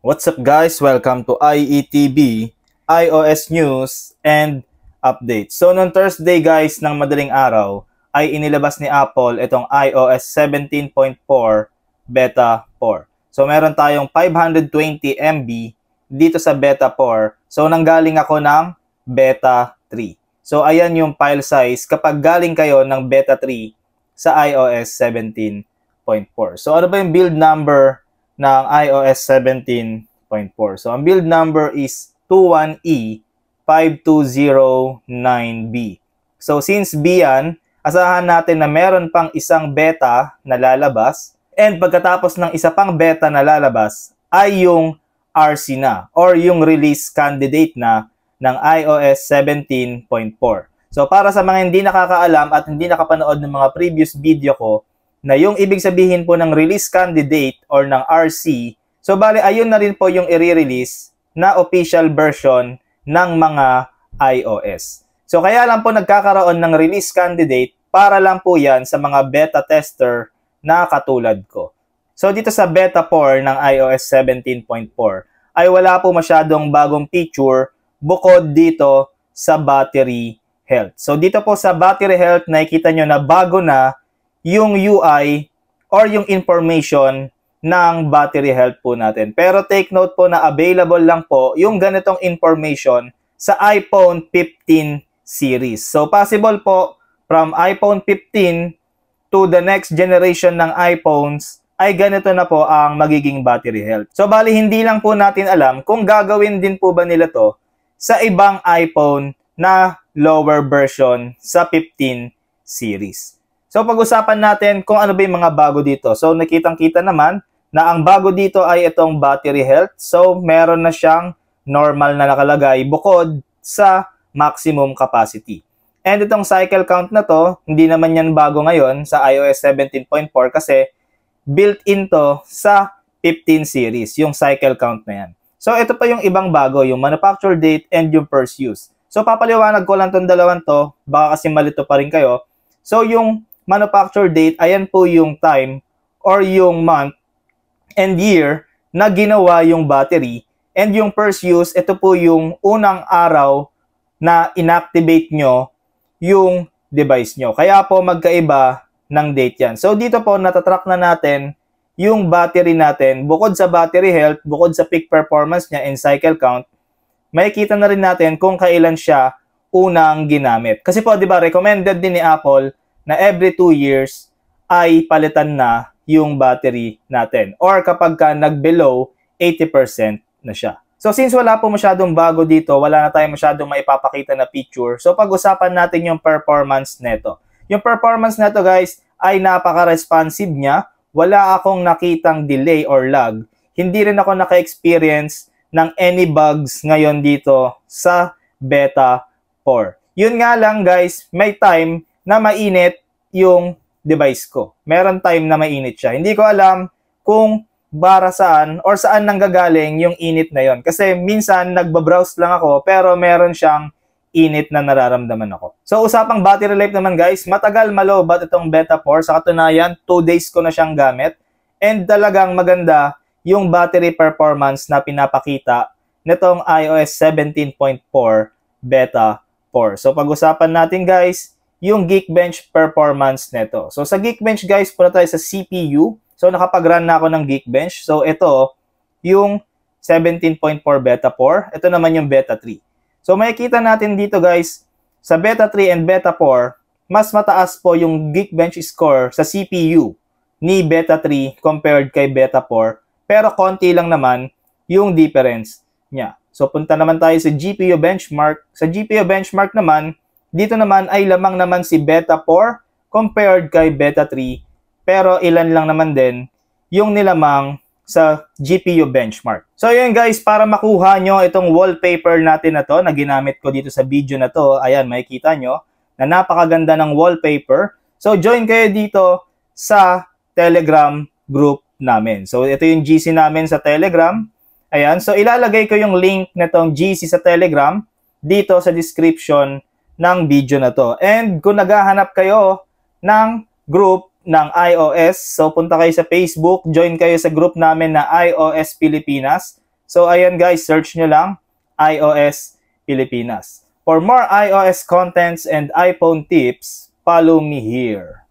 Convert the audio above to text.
What's up guys? Welcome to IETB, iOS News and Updates. So noong Thursday guys ng madaling araw ay inilabas ni Apple itong iOS 17.4 Beta 4. So meron tayong 520 MB dito sa Beta 4. So nanggaling ako ng Beta 3. So ayan yung file size kapag galing kayo ng Beta 3 sa iOS 17.4. So ano ba yung build number ng iOS 17.4. So, ang build number is 21E5209B. So, since B yan, asahan natin na meron pang isang beta na lalabas. And pagkatapos ng isa pang beta na lalabas, ay yung RC na or yung release candidate na ng iOS 17.4. So, para sa mga hindi nakakaalam at hindi nakapanood ng mga previous video ko, na yung ibig sabihin po ng release candidate or ng RC, so bali ayun na rin po yung i-release na official version ng mga iOS. So kaya lang po nagkakaroon ng release candidate para lang po yan sa mga beta tester na katulad ko. So dito sa beta 4 ng iOS 17.4 ay wala po masyadong bagong feature bukod dito sa battery health. So dito po sa battery health nakikita nyo na bago na yung UI or yung information ng battery health po natin. Pero take note po na available lang po yung ganitong information sa iPhone 15 series. So possible po from iPhone 15 to the next generation ng iPhones ay ganito na po ang magiging battery health. So bali hindi lang po natin alam kung gagawin din po ba nila to sa ibang iPhone na lower version sa 15 series. So pag-usapan natin kung ano ba yung mga bago dito. So nakitang-kita naman na ang bago dito ay itong battery health. So meron na siyang normal na nakalagay bukod sa maximum capacity. And itong cycle count na to, hindi naman yan bago ngayon sa iOS 17.4 kasi built-in to sa 15 series, yung cycle count na yan. So ito pa yung ibang bago, yung manufacture date and yung first use. So papaliwanag ko lang itong dalawang to, baka kasi malito pa rin kayo. So yung manufacture date, ayan po yung time or yung month and year na ginawa yung battery. And yung first use, ito po yung unang araw na inactivate nyo yung device nyo. Kaya po magkaiba ng date yan. So dito po natatrack na natin yung battery natin. Bukod sa battery health, bukod sa peak performance niya and cycle count, makikita na rin natin kung kailan siya unang ginamit. Kasi po, di ba, recommended din ni Apple na every 2 years ay palitan na yung battery natin. Or kapag ka nag-below 80% na siya. So since wala po masyadong bago dito, wala na tayong masyadong maipapakita na feature. So pag-usapan natin yung performance neto. Yung performance neto guys ay napaka-responsive niya. Wala akong nakitang delay or lag. Hindi rin ako naka-experience ng any bugs ngayon dito sa beta 4. Yun nga lang guys, may time na mainit yung device ko. Meron time na mainit siya. Hindi ko alam kung para saan or saan nanggagaling yung init na yon. Kasi minsan nagbabrowse lang ako pero meron siyang init na nararamdaman ako. So usapang battery life naman guys, matagal malobat itong beta 4. Sa katunayan, 2 days ko na siyang gamit. And talagang maganda yung battery performance na pinapakita nitong iOS 17.4 beta 4. So pag-usapan natin guys, yung Geekbench performance nito. So sa Geekbench guys, punta tayo sa CPU. So nakapag-run na ako ng Geekbench. So ito, yung 17.4 beta 4. Ito naman yung beta 3. So makikita natin dito guys, sa beta 3 and beta 4, mas mataas po yung Geekbench score sa CPU ni beta 3 compared kay beta 4. Pero konti lang naman yung difference niya. So punta naman tayo sa GPU benchmark. Sa GPU benchmark naman, dito naman ay lamang naman si beta 4 compared kay beta 3. Pero ilan lang naman din yung nilamang sa GPU benchmark. So yun guys, para makuha nyo itong wallpaper natin na to na ginamit ko dito sa video na to, ayan makikita nyo na napakaganda ng wallpaper. So join kayo dito sa Telegram group namin. So ito yung GC namin sa Telegram. Ayan, so ilalagay ko yung link nitong GC sa Telegram dito sa description ng video na to. And kung naghahanap kayo ng group ng iOS. So, punta kayo sa Facebook, join kayo sa group namin na iOS Pilipinas. So ayan guys, search nyo lang iOS Pilipinas. For more iOS contents and iPhone tips, follow me here.